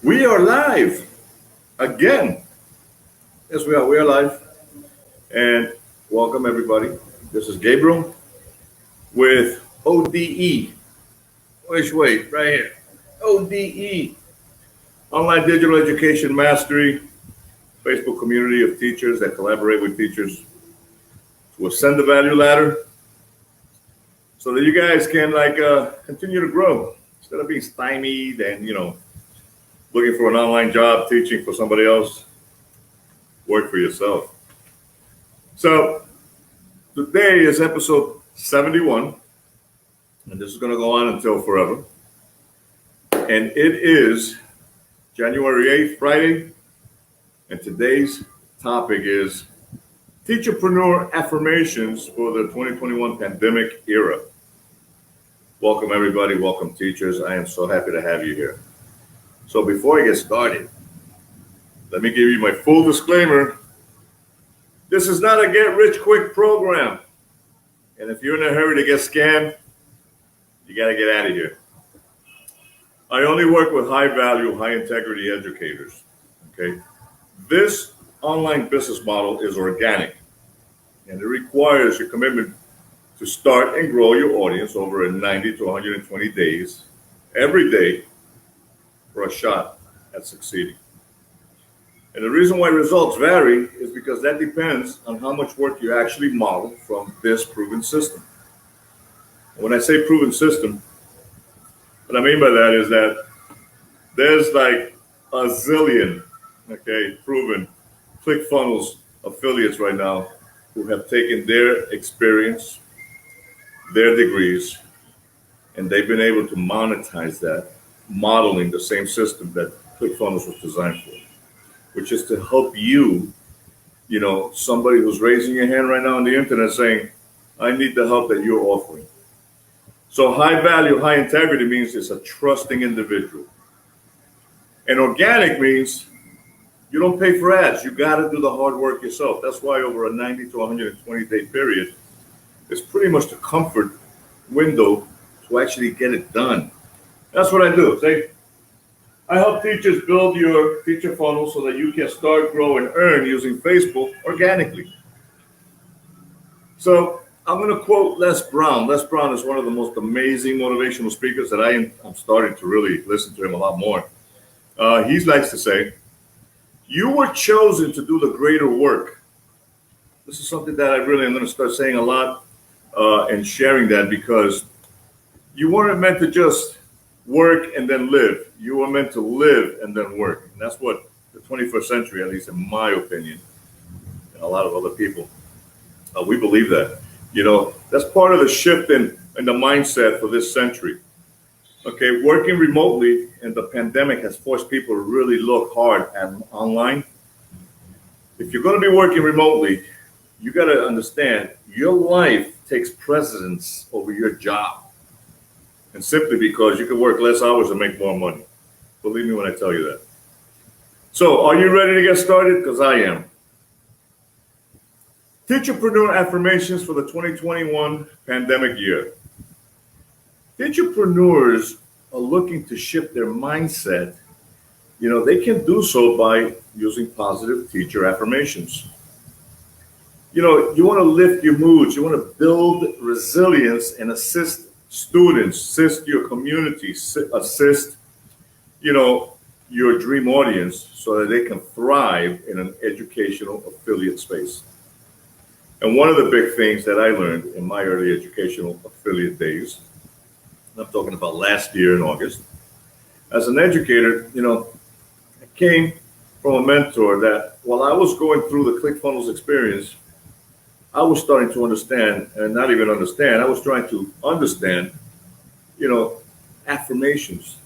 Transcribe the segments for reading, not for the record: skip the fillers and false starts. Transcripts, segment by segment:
We are live again. Yes, we are. We are live. And welcome, everybody. This is Gabriel with ODE. Which way? Right here. ODE. Online Digital Education Mastery, Facebook community of teachers that collaborate with teachers to ascend the value ladder so that you guys can continue to grow instead of being stymied and, looking for an online job teaching for somebody else. Work for yourself. So today is episode 71, and this is going to go on until forever. And it is January 8th, Friday, and today's topic is Teacherpreuer Affirmations for the 2021 pandemic era. Welcome, everybody. Welcome, teachers. I am so happy to have you here. So before I get started, let me give you my full disclaimer. This is not a get-rich-quick program. And if you're in a hurry to get scammed, you got to get out of here. I only work with high-value, high-integrity educators. Okay? This online business model is organic, and it requires your commitment to start and grow your audience over 90 to 120 days, every day, for a shot at succeeding. And the reason why results vary is because that depends on how much work you actually model from this proven system. And when I say proven system, what I mean by that is that there's like a zillion, proven ClickFunnels affiliates right now who have taken their experience, their degrees, and they've been able to monetize that, modeling the same system that ClickFunnels was designed for, which is to help you, somebody who's raising your hand right now on the internet saying, I need the help that you're offering. So high value, high integrity means it's a trusting individual. And organic means you don't pay for ads. You got to do the hard work yourself. That's why over a 90 to 120 day period, it's pretty much the comfort window to actually get it done. That's what I do. See, I help teachers build your teacher funnel so that you can start, grow, and earn using Facebook organically. So I'm going to quote Les Brown. Les Brown is one of the most amazing motivational speakers that I'm starting to really listen to him a lot more. He likes to say, you were chosen to do the greater work. This is something that I really am going to start saying a lot and sharing that, because you weren't meant to just work and then live. You were meant to live and then work. And that's what the 21st century, at least in my opinion, and a lot of other people, we believe that. That's part of the shift in the mindset for this century. Okay, working remotely and the pandemic has forced people to really look hard at online. If you're going to be working remotely, you got to understand your life takes precedence over your job. And simply because you can work less hours and make more money. Believe me when I tell you that. So, are you ready to get started? Because I am. Teacherpreuer Affirmations for the 2021 pandemic year. Teacherpreneurs are looking to shift their mindset. They can do so by using positive teacher affirmations. You want to lift your moods. You want to build resilience and assist students, assist your community, assist, your dream audience so that they can thrive in an educational affiliate space. And one of the big things that I learned in my early educational affiliate days, and I'm talking about last year in August, as an educator, I came from a mentor that while I was going through the ClickFunnels experience, I was starting to understand, and not even understand, I was trying to understand, affirmations,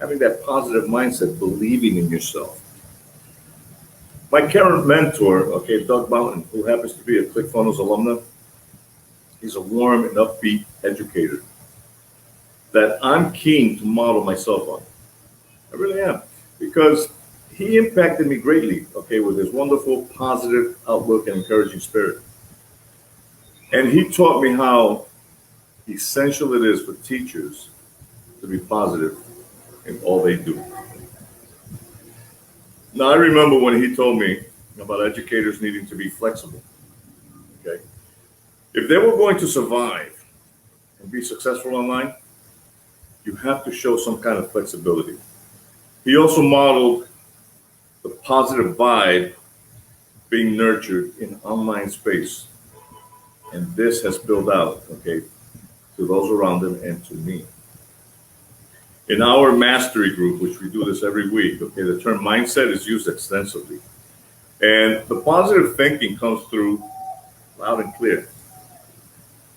having that positive mindset, believing in yourself. My current mentor, Doug Mountain, who happens to be a ClickFunnels alumna, he's a warm and upbeat educator that I'm keen to model myself on. I really am, because he impacted me greatly, with his wonderful, positive outlook and encouraging spirit. And he taught me how essential it is for teachers to be positive in all they do. Now, I remember when he told me about educators needing to be flexible. Okay. If they were going to survive and be successful online, you have to show some kind of flexibility. He also modeled the positive vibe being nurtured in online space. And this has built out, okay, to those around him and to me. In our mastery group, which we do this every week, okay, the term mindset is used extensively. And the positive thinking comes through loud and clear.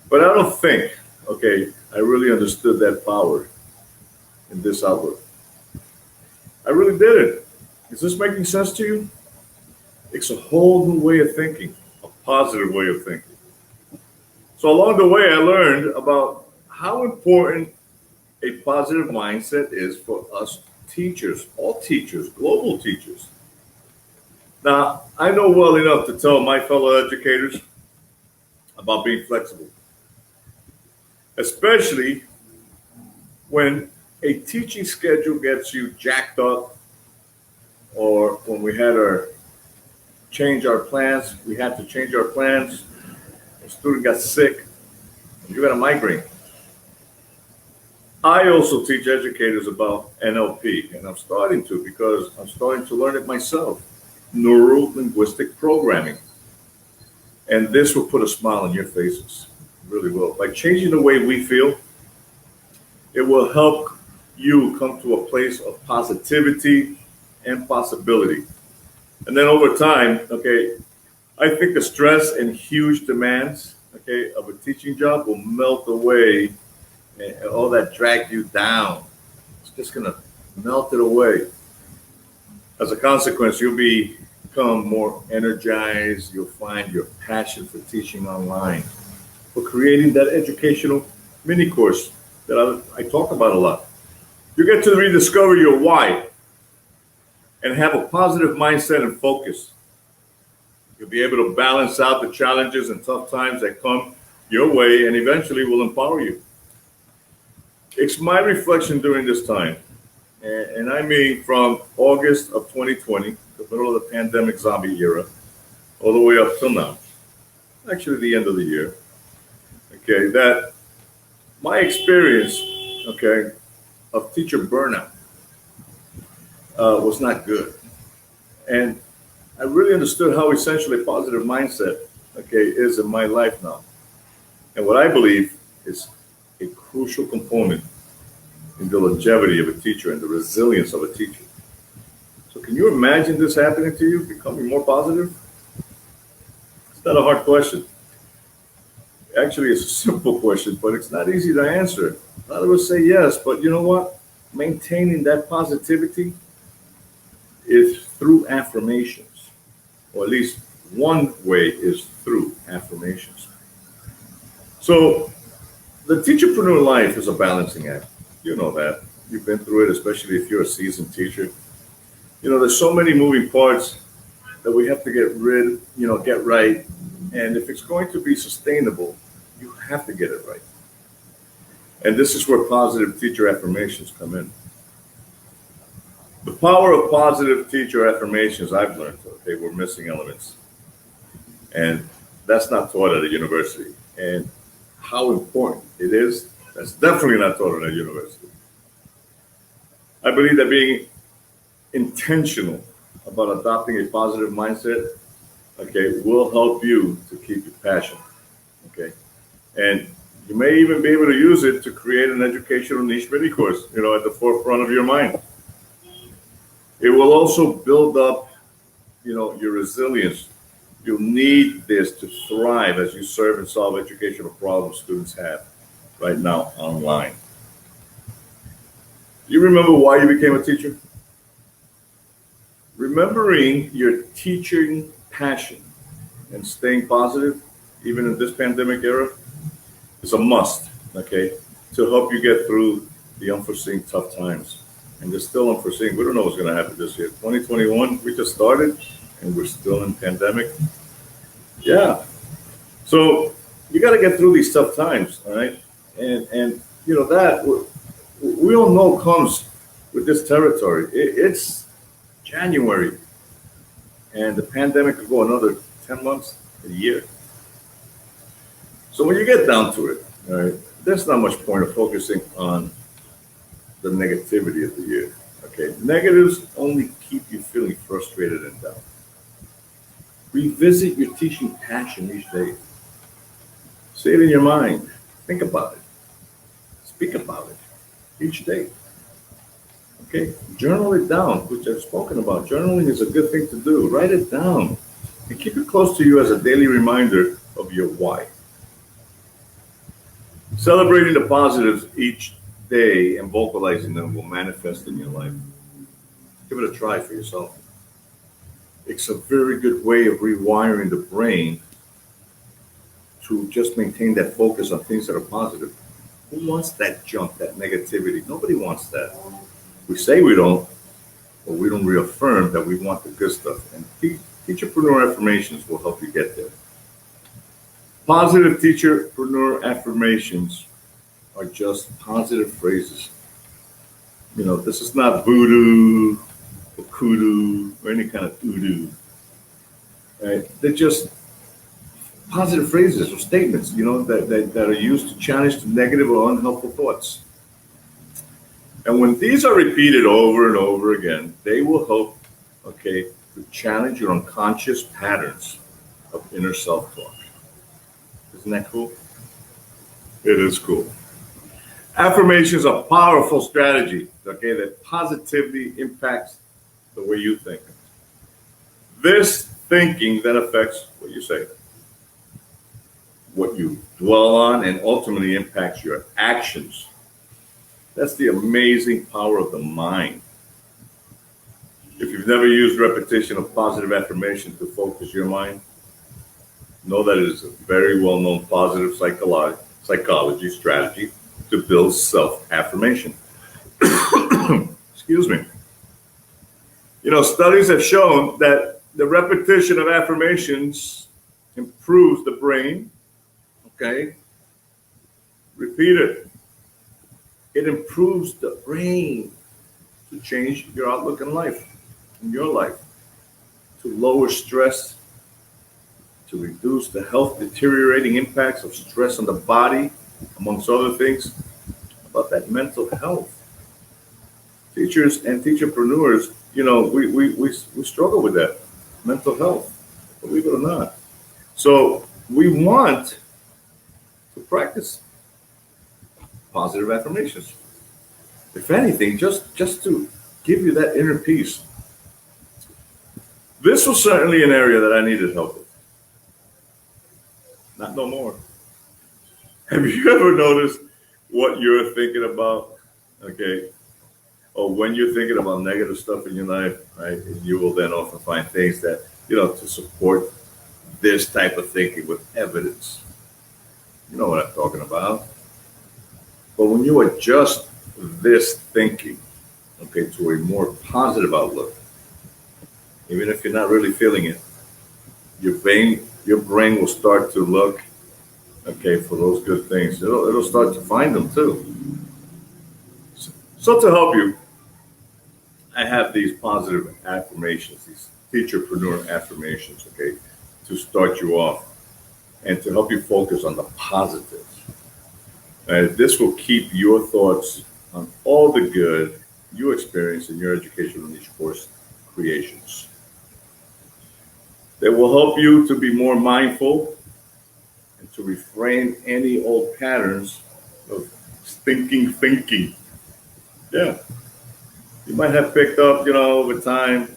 But I don't think, okay, I really understood that power in this outlook. I really didn't. Is this making sense to you? It's a whole new way of thinking, a positive way of thinking. So along the way, I learned about how important a positive mindset is for us teachers, all teachers, global teachers. Now, I know well enough to tell my fellow educators about being flexible, especially when a teaching schedule gets you jacked up, or when we had to change our plans, a student got sick, and you got a migraine. I also teach educators about NLP, and I'm starting to because I'm starting to learn it myself, neuro-linguistic programming. And this will put a smile on your faces, it really will. By changing the way we feel, it will help you come to a place of positivity and possibility. And then over time, okay, I think the stress and huge demands, okay, of a teaching job will melt away, and all that dragged you down. It's just gonna melt it away. As a consequence, you'll become more energized. You'll find your passion for teaching online, for creating that educational mini course that I talk about a lot. You get to rediscover your why and have a positive mindset and focus. You'll be able to balance out the challenges and tough times that come your way and eventually will empower you. It's my reflection during this time, and I mean from August of 2020, the middle of the pandemic zombie era, all the way up till now, actually the end of the year, okay, that my experience, okay, of teacher burnout was not good. And I really understood how essential a positive mindset, okay, is in my life now. And what I believe is a crucial component in the longevity of a teacher and the resilience of a teacher. So can you imagine this happening to you, becoming more positive? It's not a hard question. Actually, it's a simple question, but it's not easy to answer. A lot of us say yes, but you know what? Maintaining that positivity is through affirmations, or at least one way is through affirmations. So the teacherpreneur life is a balancing act. You know that. You've been through it, especially if you're a seasoned teacher. You know, there's so many moving parts that we have to get right. And if it's going to be sustainable, you have to get it right. And this is where positive teacher affirmations come in. The power of positive teacher affirmations, I've learned, okay, were missing elements. And that's not taught at a university. And how important it is, that's definitely not taught at a university. I believe that being intentional about adopting a positive mindset, okay, will help you to keep your passion, okay? And you may even be able to use it to create an educational niche mini course, at the forefront of your mind. It will also build up, your resilience. You'll need this to thrive as you serve and solve educational problems students have right now online. Do you remember why you became a teacher? Remembering your teaching passion and staying positive, even in this pandemic era, is a must, okay, to help you get through the unforeseen tough times. And they're still unforeseen. We don't know what's going to happen this year. 2021, we just started, and we're still in pandemic. Yeah. So you got to get through these tough times, all right? And that we all know comes with this territory. It's January. and the pandemic could go another 10 months, a year. So when you get down to it, all right, there's not much point of focusing on the negativity of the year. Okay, negatives only keep you feeling frustrated and down. Revisit your teaching passion each day. Say it in your mind. Think about it. Speak about it each day. Okay, journal it down, which I've spoken about. Journaling is a good thing to do. Write it down and keep it close to you as a daily reminder of your why. Celebrating the positives each day and vocalizing them will manifest in your life. Give it a try for yourself. It's a very good way of rewiring the brain to just maintain that focus on things that are positive. Who wants that junk, that negativity? Nobody wants that. We say we don't, but we don't reaffirm that we want the good stuff. And Teacherpreuer affirmations will help you get there. Positive Teacherpreuer affirmations are just positive phrases. You know, this is not voodoo or kudu or any kind of voodoo. Right? They're just positive phrases or statements, you know, that are used to challenge the negative or unhelpful thoughts. And when these are repeated over and over again, they will help, okay, to challenge your unconscious patterns of inner self-talk. Isn't that cool? It is cool. Affirmations are a powerful strategy, okay, that positively impacts the way you think. This thinking then affects what you say, what you dwell on, and ultimately impacts your actions. That's the amazing power of the mind. If you've never used repetition of positive affirmation to focus your mind, know that it is a very well-known positive psychology strategy to build self-affirmation. Excuse me. You know, studies have shown that the repetition of affirmations improves the brain. Okay? Repeat it. It improves the brain to change your outlook in life, in your life, to lower stress, to reduce the health deteriorating impacts of stress on the body, amongst other things. About that mental health. Teachers and teacherpreneurs, you know, we struggle with that mental health, believe it or not. So we want to practice positive affirmations. If anything, just to give you that inner peace. This was certainly an area that I needed help with. Not no more. Have you ever noticed what you're thinking about? Okay. Or when you're thinking about negative stuff in your life, right? And you will then often find things that, you know, to support this type of thinking with evidence. You know what I'm talking about. But when you adjust this thinking, okay, to a more positive outlook, even if you're not really feeling it, your brain will start to look, okay, for those good things. It'll start to find them too. So to help you, I have these positive affirmations, these teacherpreneur affirmations, okay, to start you off and to help you focus on the positives. And this will keep your thoughts on all the good you experience in your educational niche course creations. They will help you to be more mindful and to reframe any old patterns of stinking thinking. Yeah. You might have picked up, you know, over time,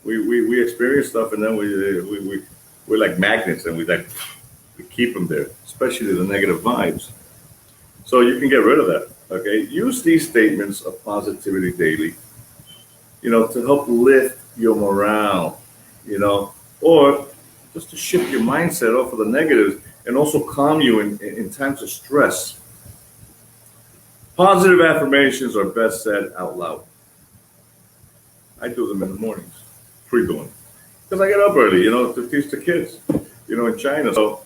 we experience stuff and then we're like magnets and we keep them there, especially the negative vibes. So you can get rid of that, okay? Use these statements of positivity daily, you know, to help lift your morale, you know, or just to shift your mindset off of the negatives and also calm you in times of stress. Positive affirmations are best said out loud. I do them in the mornings, pre-doing, because I get up early, you know, to teach the kids, you know, in China. So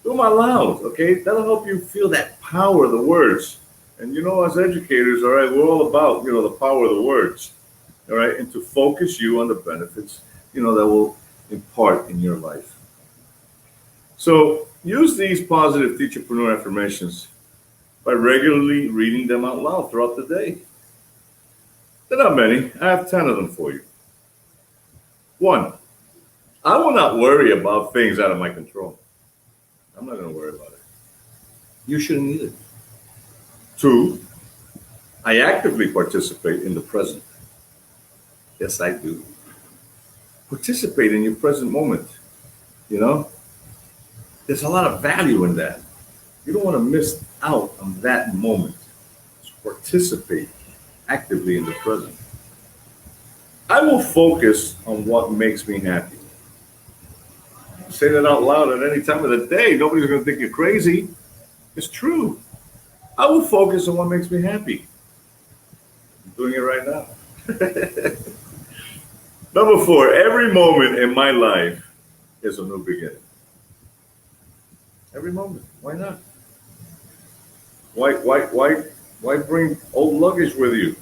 do them out loud, okay? That'll help you feel that power of the words. And, you know, as educators, all right, we're all about, you know, the power of the words, all right, and to focus you on the benefits that will impart in your life. So use these positive teacherpreneur affirmations by regularly reading them out loud throughout the day. They're not many. I have 10 of them for you. 1, I will not worry about things out of my control. I'm not going to worry about it. You shouldn't either. 2, I actively participate in the present. Yes, I do. Participate in your present moment. There's a lot of value in that. You don't want to miss out on that moment. So participate actively in the present. I will focus on what makes me happy. Say that out loud at any time of the day. Nobody's going to think you're crazy. It's true. I will focus on what makes me happy. I'm doing it right now. Number 4, every moment in my life is a new beginning. Every moment. Why not? Why bring old luggage with you?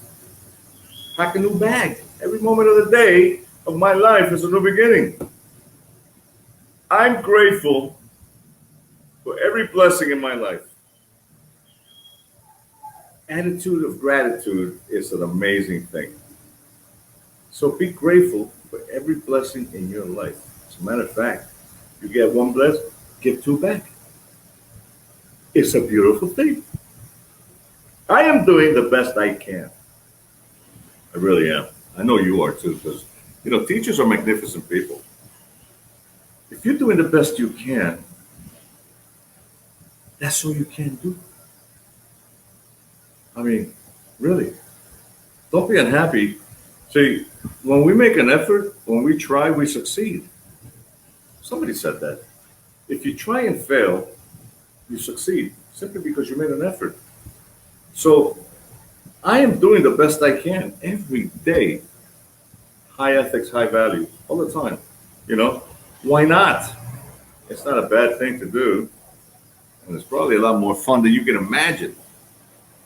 Pack a new bag. Every moment of the day of my life is a new beginning. I'm grateful for every blessing in my life. Attitude of gratitude is an amazing thing. So be grateful for every blessing in your life. As a matter of fact, you get 1 blessing, give 2 back. It's a beautiful thing. I am doing the best I can. I really am. I know you are too, because teachers are magnificent people. If you're doing the best you can, that's all you can do. I mean, really. Don't be unhappy. See, when we make an effort, when we try, we succeed. Somebody said that. If you try and fail, you succeed, simply because you made an effort. So I am doing the best I can every day. High ethics, high value, all the time. Why not? It's not a bad thing to do. And it's probably a lot more fun than you can imagine.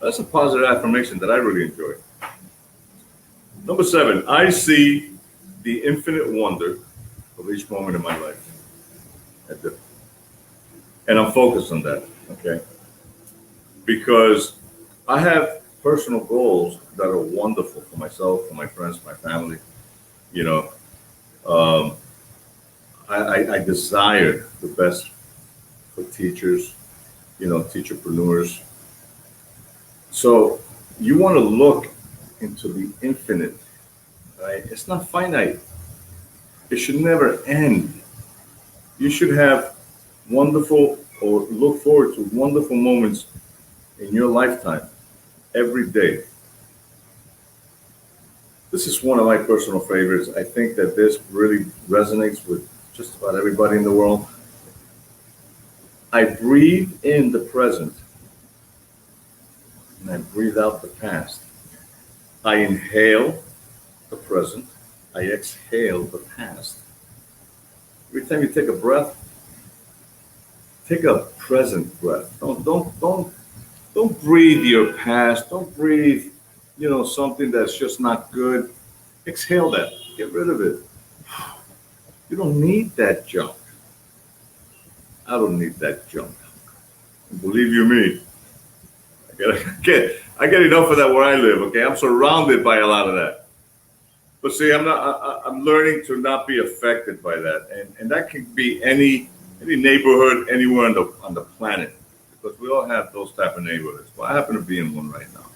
That's a positive affirmation that I really enjoy. Number 7, I see the infinite wonder of each moment in my life. I do. And I'm focused on that, okay? Because I have personal goals that are wonderful for myself, for my friends, my family. I desire the best for teachers, teacherpreneurs. So you want to look into the infinite, right? It's not finite. It should never end. You should have wonderful, or look forward to wonderful moments in your lifetime every day. This is one of my personal favorites. I think that this really resonates with just about everybody in the world. I breathe in the present and I breathe out the past. I inhale the present. I exhale the past. Every time you take a breath, take a present breath. Don't breathe your past. Don't breathe, something that's just not good. Exhale that. Get rid of it. You don't need that junk. I don't need that junk. Believe you me, I get enough of that where I live. Okay, I'm surrounded by a lot of that. But see, I'm learning to not be affected by that, and that can be any neighborhood anywhere on the planet, because we all have those type of neighborhoods. Well, I happen to be in one right now.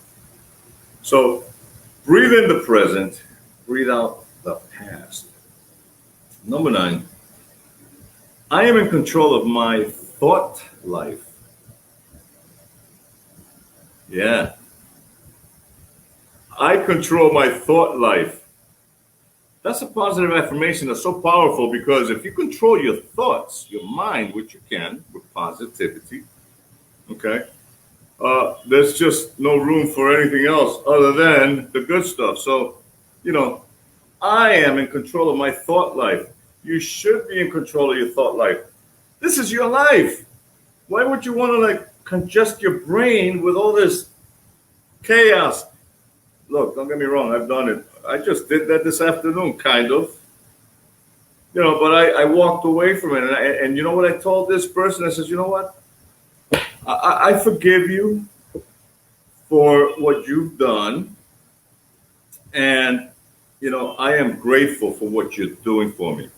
So breathe in the present, breathe out the past. Number 9, I am in control of my thought life. Yeah. I control my thought life. That's a positive affirmation that's so powerful, because if you control your thoughts, your mind, which you can with positivity, okay, there's just no room for anything else other than the good stuff. So, I am in control of my thought life. You should be in control of your thought life. This is your life. Why would you want to congest your brain with all this chaos? Look, don't get me wrong, I've done it. I just did that this afternoon, kind of. But I walked away from it. And you know what I told this person? I said, you know what? I forgive you for what you've done. And, I am grateful for what you're doing for me.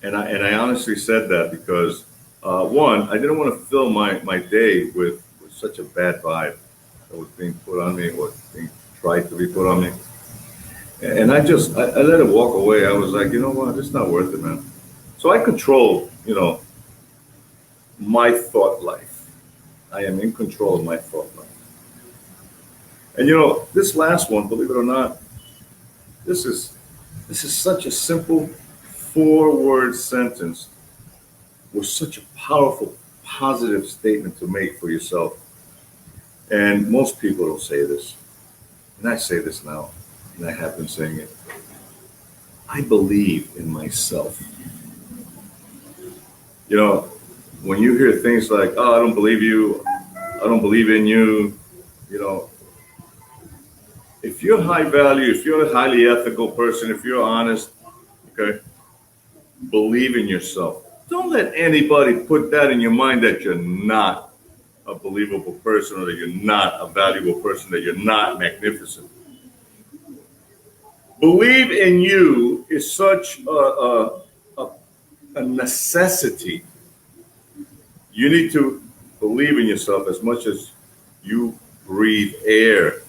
And I honestly said that because, one, I didn't want to fill my day with such a bad vibe that was being put on me or being tried to be put on me. And I let it walk away. I was like, you know what, it's not worth it, man. So I control, my thought life. I am in control of my thought life. And this last one, believe it or not, this is such a simple 4-word sentence with such a powerful, positive statement to make for yourself. And most people don't say this. And I say this now, and I have been saying it. I believe in myself. When you hear things like, oh, I don't believe you, I don't believe in you, if you're high value, if you're a highly ethical person, if you're honest, okay, believe in yourself. Don't let anybody put that in your mind that you're not a believable person or that you're not a valuable person, that you're not magnificent. Believe in you is such a necessity. You need to believe in yourself as much as you breathe air.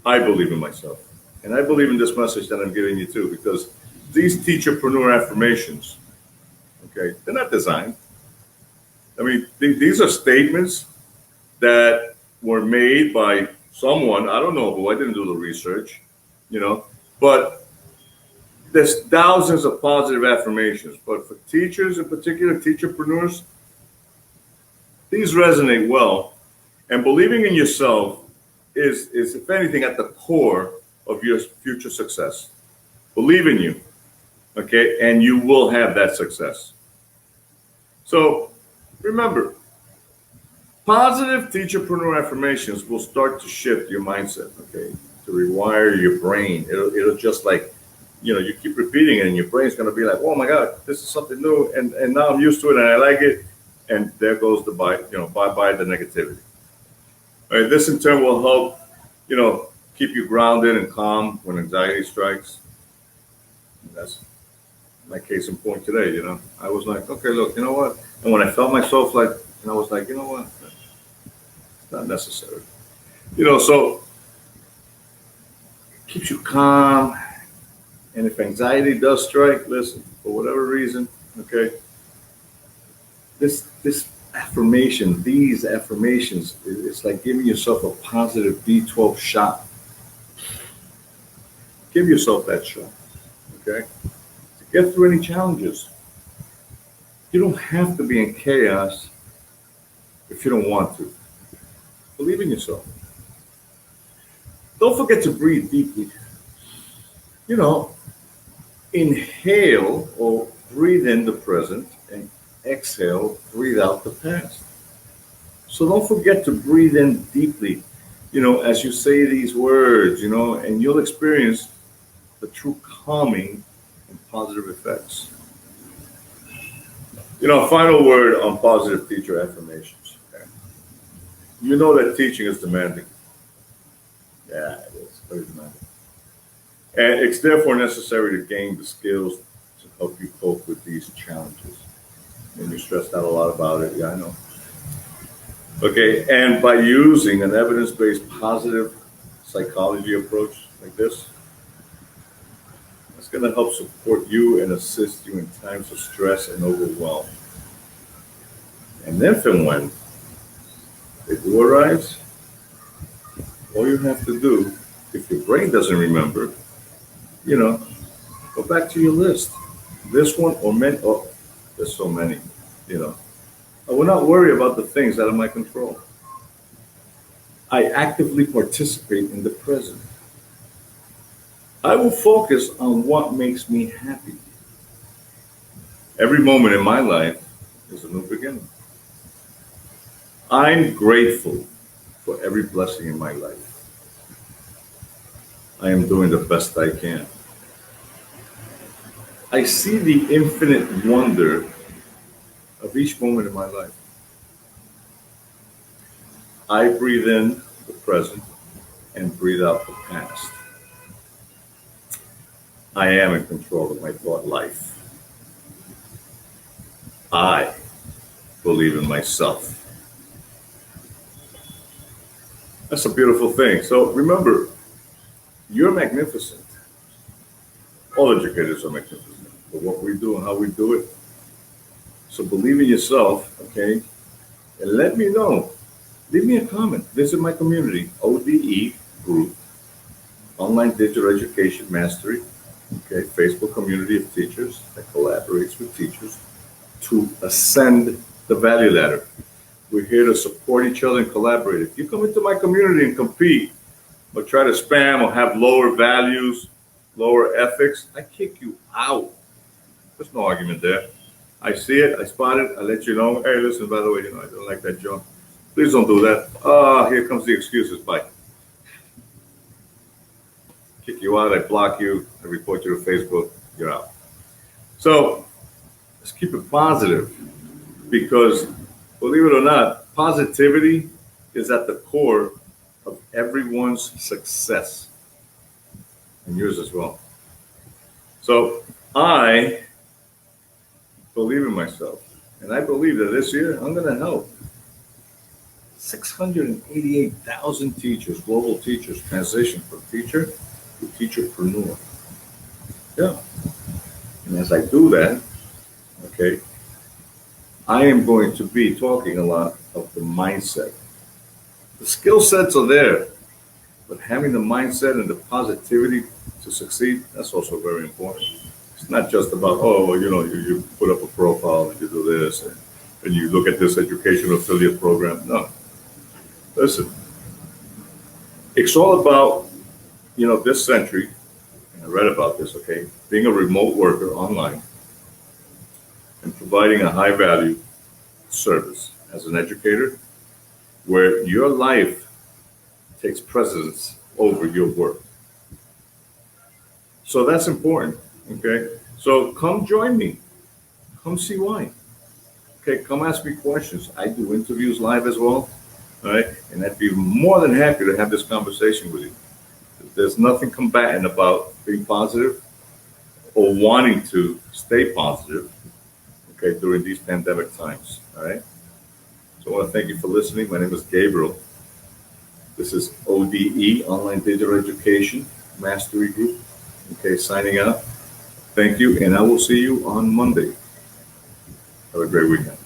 I believe in myself. And I believe in this message that I'm giving you too, because these Teacherpreuer affirmations, okay, they're not designed. I mean, these are statements that were made by someone, I don't know who, I didn't do the research, but there's thousands of positive affirmations. But for teachers in particular, teacherpreneurs, these resonate well. And believing in yourself is, if anything, at the core of your future success. Believe in you, okay? And you will have that success. So remember, positive teacherpreneur affirmations will start to shift your mindset, okay? To rewire your brain. It'll just like, you keep repeating it and your brain's going to be like, oh my God, this is something new. And now I'm used to it and I like it. And there goes the bye-bye the negativity. All right, this in turn will help, keep you grounded and calm when anxiety strikes. And that's my case in point today, I was like, okay, look, you know what? And when I felt myself like, I was like, you know what? It's not necessary. So it keeps you calm. And if anxiety does strike, listen, for whatever reason, okay, this affirmation, these affirmations, it's like giving yourself a positive B12 shot. Give yourself that shot, okay? To get through any challenges. You don't have to be in chaos if you don't want to. Believe in yourself. Don't forget to breathe deeply. Inhale or breathe in the present and exhale, breathe out the past. So don't forget to breathe in deeply, as you say these words, and you'll experience the true calming and positive effects. Final word on positive teacher affirmations. Okay? You know that teaching is demanding. Yeah, it is very demanding. And it's therefore necessary to gain the skills to help you cope with these challenges. And you're stressed out a lot about it. Yeah, I know. Okay, and by using an evidence-based positive psychology approach like this, it's going to help support you and assist you in times of stress and overwhelm. And if and when they do arise, all you have to do, if your brain doesn't remember, go back to your list. This one or many, there's so many, I will not worry about the things out of my control. I actively participate in the present. I will focus on what makes me happy. Every moment in my life is a new beginning. I'm grateful for every blessing in my life. I am doing the best I can. I see the infinite wonder of each moment in my life. I breathe in the present and breathe out the past. I am in control of my thought life. I believe in myself. That's a beautiful thing. So remember, you're magnificent. All educators are magnificent. But what we do and how we do it. So believe in yourself, okay? And let me know. Leave me a comment. Visit my community, ODE group, Online Digital Education Mastery, okay? Facebook community of teachers that collaborates with teachers to ascend the value ladder. We're here to support each other and collaborate. If you come into my community and compete or try to spam or have lower values, lower ethics, I kick you out. There's no argument there. I see it, I spot it, I let you know, hey, listen, by the way, I don't like that junk. Please don't do that. Here comes the excuses. Bye. Kick you out, I block you, I report you to Facebook, you're out. So let's keep it positive because, believe it or not, positivity is at the core of everyone's success and yours as well. So I believe in myself, and I believe that this year I'm going to help 688,000 teachers, global teachers, transition from teacher to teacherpreneur. Yeah. And as I do that, okay, I am going to be talking a lot of the mindset. The skill sets are there, but having the mindset and the positivity to succeed, that's also very important. It's not just about, you put up a profile and you do this and you look at this educational affiliate program. No. Listen, it's all about, this century, and I read about this, okay, being a remote worker online and providing a high value service as an educator where your life takes precedence over your work. So that's important, okay? So come join me. Come see why. Okay, come ask me questions. I do interviews live as well, all right? And I'd be more than happy to have this conversation with you. There's nothing combatant about being positive or wanting to stay positive, okay, during these pandemic times, all right? So I want to thank you for listening. My name is Gabriel. This is ODE, Online Digital Education Mastery Group. Okay, signing out. Thank you, and I will see you on Monday. Have a great weekend.